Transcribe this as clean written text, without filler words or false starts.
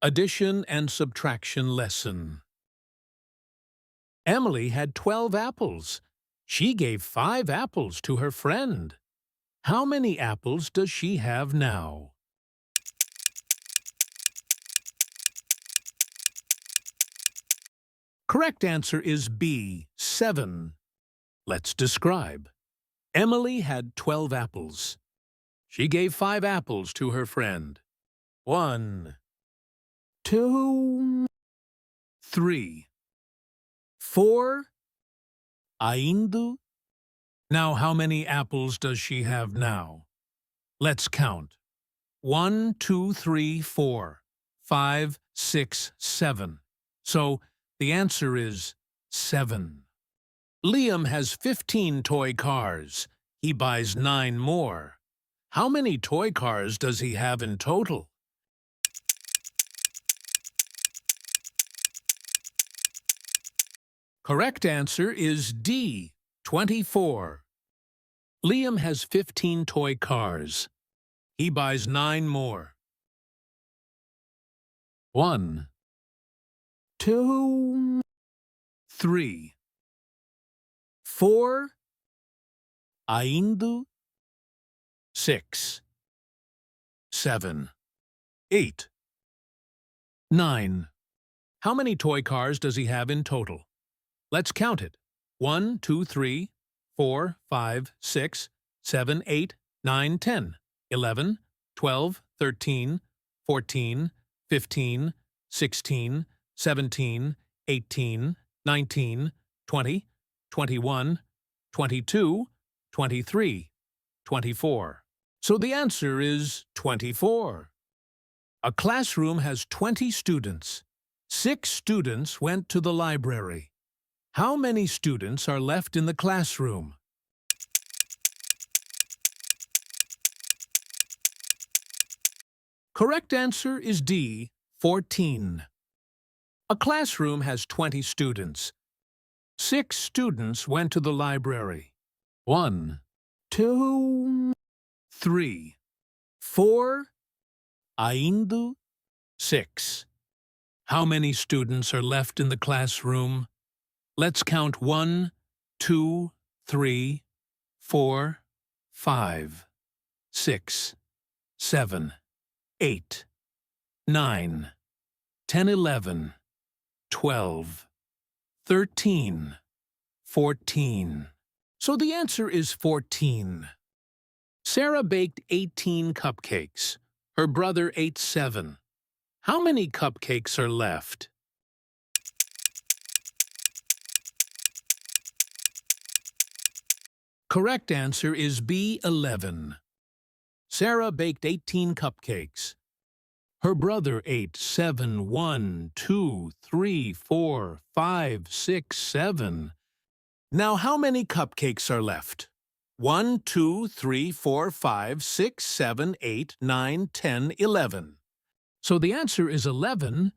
Addition and subtraction lesson. Emily had 12 apples. She gave 5 apples to her friend. How many apples does she have now? Correct answer is B, 7. Let's describe. Emily had 12 apples. She gave 5 apples to her friend. 1, 2, 3, 4, 5. Now, how many apples does she have now? Let's count. 1, 2, 3, 4, 5, 6, 7. So, the answer is 7. Liam has 15 toy cars. He buys 9 more. How many toy cars does he have in total? Correct answer is D, 24. Liam has 15 toy cars. He buys 9 more. 1, 2, 3, 4, 5, 6, 7, 8, 9. How many toy cars does he have in total? Let's count it. 1, 2, 3, 4, 5, 6, 7, 8, 9, 10, 11, 12, 13, 14, 15, 16, 17, 18, 19, 20, 21, 22, 23, 24. So the answer is 24. A classroom has 20 students. 6 students went to the library. How many students are left in the classroom? Correct answer is D, 14. A classroom has 20 students. 6 students went to the library. 1, 2, 3, 4, 5, 6. How many students are left in the classroom? Let's count 1, 2, 3, 4, 5, 6, 7, 8, 9, 10, 11, 12, 13, 14. So the answer is 14. Sarah baked 18 cupcakes. Her brother ate 7. How many cupcakes are left? Correct answer is B, 11. Sarah baked 18 cupcakes. Her brother ate 7, 1, 2, 3, 4, 5, 6, 7. Now how many cupcakes are left? 1, 2, 3, 4, 5, 6, 7, 8, 9, 10, 11. So the answer is 11